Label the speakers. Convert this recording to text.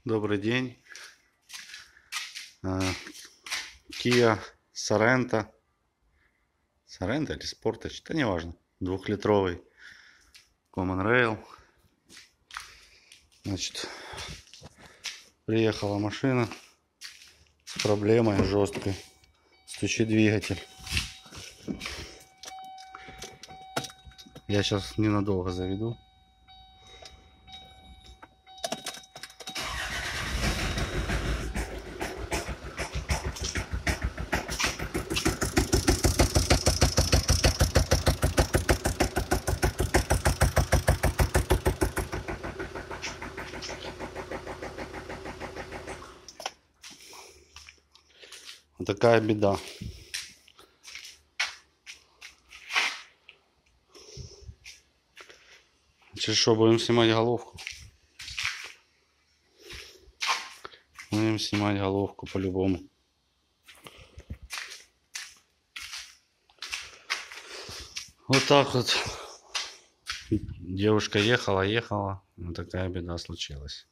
Speaker 1: Добрый день. Kia Sorento. Sorento или Sportage, да неважно. 2-литровый Common Rail. Значит, приехала машина с проблемой жесткой. Стучит двигатель. Я сейчас ненадолго заведу. Вот такая беда. Значит, что, будем снимать головку? Будем снимать головку по-любому. Вот так вот. Девушка ехала. Вот такая беда случилась.